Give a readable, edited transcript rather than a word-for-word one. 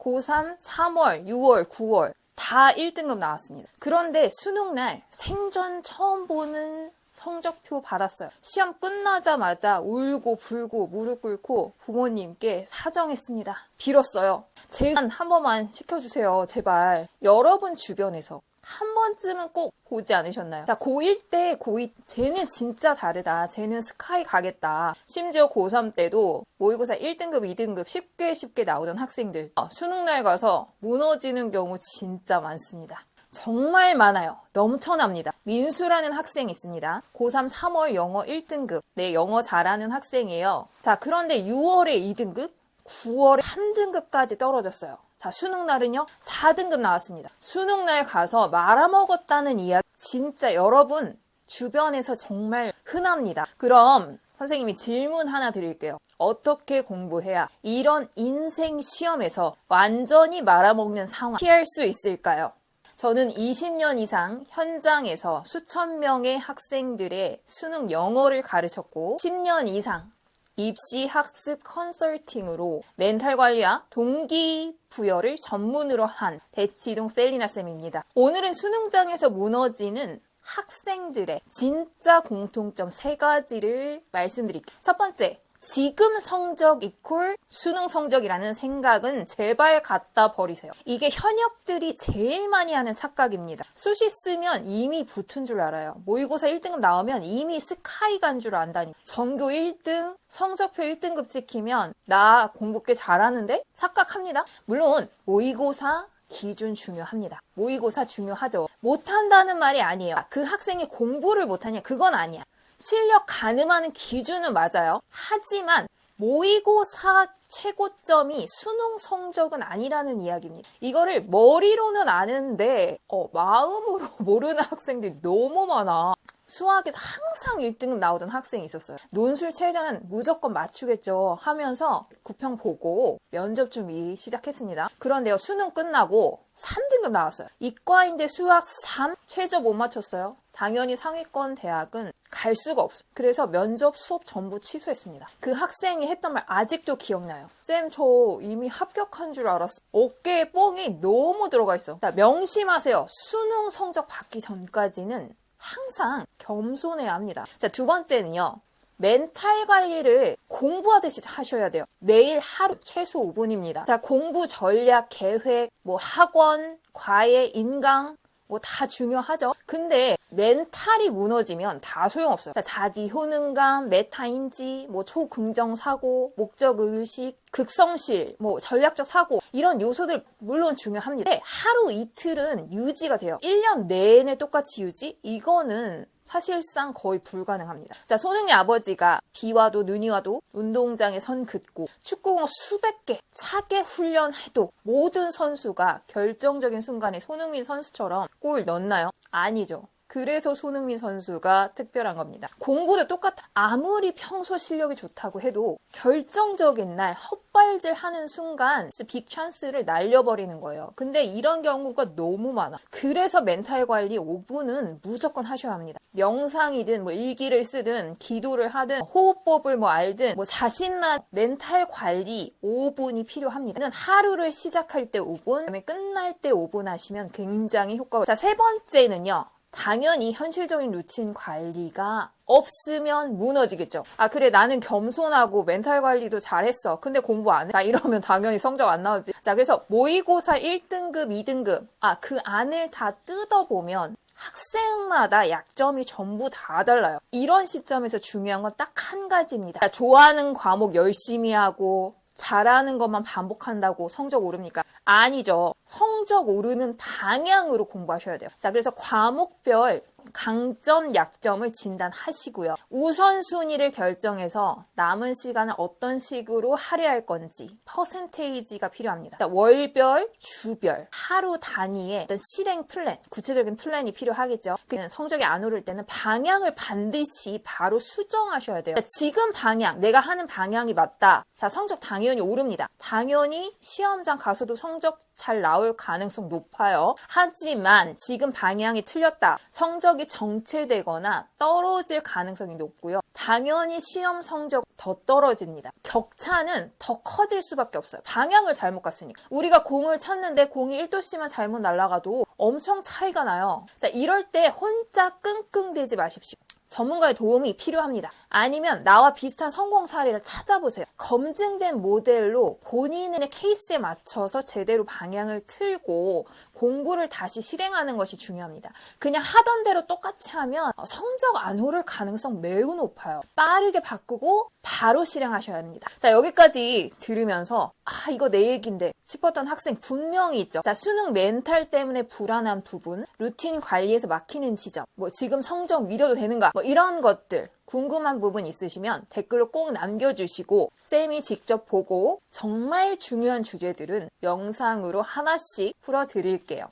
고3 3월, 6월, 9월 다 1등급 나왔습니다. 그런데 수능날 생전 처음 보는 성적표 받았어요. 시험 끝나자마자 울고 불고 무릎 꿇고 부모님께 사정했습니다. 빌었어요. 제한 한 번만 시켜주세요. 제발. 여러분 주변에서 한 번쯤은 꼭 보지 않으셨나요? 자, 고1 때, 고2, 쟤는 진짜 다르다. 쟤는 스카이 가겠다. 심지어 고3 때도 모의고사 1등급, 2등급 쉽게 나오던 학생들. 수능날 가서 무너지는 경우 진짜 많습니다. 정말 많아요. 넘쳐납니다. 민수라는 학생이 있습니다. 고3 3월 영어 1등급. 네, 영어 잘하는 학생이에요. 자, 그런데 6월에 2등급, 9월에 3등급까지 떨어졌어요. 자, 수능날은요 4등급 나왔습니다. 수능날 가서 말아먹었다는 이야기 진짜 여러분 주변에서 정말 흔합니다. 그럼 선생님이 질문 하나 드릴게요. 어떻게 공부해야 이런 인생 시험에서 완전히 말아먹는 상황 피할 수 있을까요? 저는 20년 이상 현장에서 수천 명의 학생들의 수능 영어를 가르쳤고 10년 이상 입시 학습 컨설팅으로 멘탈 관리와 동기부여를 전문으로 한 대치동 셀리나 쌤입니다. 오늘은 수능장에서 무너지는 학생들의 진짜 공통점 3가지를 말씀드릴게요. 첫 번째, 지금 성적 이퀄 수능 성적이라는 생각은 제발 갖다 버리세요. 이게 현역들이 제일 많이 하는 착각입니다. 수시 쓰면 이미 붙은 줄 알아요. 모의고사 1등급 나오면 이미 스카이 간 줄 안다니. 전교 1등, 성적표 1등급 찍히면 나 공부 꽤 잘하는데? 착각합니다. 물론 모의고사 기준 중요합니다. 모의고사 중요하죠. 못한다는 말이 아니에요. 그 학생이 공부를 못하냐? 그건 아니야. 실력 가늠하는 기준은 맞아요. 하지만 모의고사 최고점이 수능 성적은 아니라는 이야기입니다. 이거를 머리로는 아는데 마음으로 모르는 학생들이 너무 많아. 수학에서 항상 1등급 나오던 학생이 있었어요. 논술 최저는 무조건 맞추겠죠 하면서 구평 보고 면접 준비 시작했습니다. 그런데요, 수능 끝나고 3등급 나왔어요. 이과인데 수학 3 최저 못 맞췄어요. 당연히 상위권 대학은 갈 수가 없어요. 그래서 면접 수업 전부 취소했습니다. 그 학생이 했던 말 아직도 기억나요. 쌤, 저 이미 합격한 줄 알았어. 어깨에 뽕이 너무 들어가 있어. 자, 명심하세요. 수능 성적 받기 전까지는 항상 겸손해야 합니다. 자, 두 번째는요. 멘탈 관리를 공부하듯이 하셔야 돼요. 매일 하루 최소 5분입니다. 자, 공부 전략, 계획, 학원, 과외, 인강 다 중요하죠. 근데 멘탈이 무너지면 다 소용없어요. 자, 자기 효능감, 메타인지, 초긍정 사고, 목적 의식, 극성실, 전략적 사고 이런 요소들 물론 중요합니다. 근데 하루 이틀은 유지가 돼요. 1년 내내 똑같이 유지? 이거는 사실상 거의 불가능합니다. 자, 손흥민 아버지가 비 와도 눈이 와도 운동장에 선 긋고 축구공 수백 개 차게 훈련해도 모든 선수가 결정적인 순간에 손흥민 선수처럼 골 넣나요? 아니죠. 그래서 손흥민 선수가 특별한 겁니다. 공부도 똑같아. 아무리 평소 실력이 좋다고 해도 결정적인 날 헛발질하는 순간 빅 찬스를 날려버리는 거예요. 근데 이런 경우가 너무 많아. 그래서 멘탈 관리 5분은 무조건 하셔야 합니다. 명상이든 일기를 쓰든 기도를 하든 호흡법을 알든 자신만 멘탈 관리 5분이 필요합니다. 하루를 시작할 때 5분, 그다음에 끝날 때 5분 하시면 굉장히 효과가. 자, 세 번째는요. 당연히 현실적인 루틴 관리가 없으면 무너지겠죠. 아, 그래, 나는 겸손하고 멘탈 관리도 잘했어. 근데 공부 안 해. 자, 이러면 당연히 성적 안 나오지. 자, 그래서 모의고사 1등급, 2등급, 그 안을 다 뜯어보면 학생마다 약점이 전부 다 달라요. 이런 시점에서 중요한 건 딱 한 가지입니다. 자, 좋아하는 과목 열심히 하고 잘하는 것만 반복한다고 성적 오릅니까? 아니죠. 성적 오르는 방향으로 공부하셔야 돼요. 자, 그래서 과목별 강점, 약점을 진단하시고요. 우선순위를 결정해서 남은 시간을 어떤 식으로 할애할 건지 퍼센테이지가 필요합니다. 자, 월별, 주별, 하루 단위의 어떤 실행 플랜, 구체적인 플랜이 필요하겠죠. 성적이 안 오를 때는 방향을 반드시 바로 수정하셔야 돼요. 자, 지금 방향, 내가 하는 방향이 맞다. 자, 성적 당연히 오릅니다. 당연히 시험장 가서도 성적 잘 나올 가능성 높아요. 하지만 지금 방향이 틀렸다. 성적이 정체되거나 떨어질 가능성이 높고요. 당연히 시험 성적 더 떨어집니다. 격차는 더 커질 수밖에 없어요. 방향을 잘못 갔으니까. 우리가 공을 찼는데 공이 1도씨만 잘못 날아가도 엄청 차이가 나요. 자, 이럴 때 혼자 끙끙대지 마십시오. 전문가의 도움이 필요합니다. 아니면 나와 비슷한 성공 사례를 찾아보세요. 검증된 모델로 본인의 케이스에 맞춰서 제대로 방향을 틀고 공부를 다시 실행하는 것이 중요합니다. 그냥 하던 대로 똑같이 하면 성적 안 오를 가능성 매우 높아요. 빠르게 바꾸고 바로 실행하셔야 합니다. 자, 여기까지 들으면서 이거 내 얘기인데 싶었던 학생 분명히 있죠. 자, 수능 멘탈 때문에 불안한 부분, 루틴 관리에서 막히는 지점, 지금 성적 믿어도 되는가, 이런 것들 궁금한 부분 있으시면 댓글로 꼭 남겨주시고 쌤이 직접 보고 정말 중요한 주제들은 영상으로 하나씩 풀어드릴게요.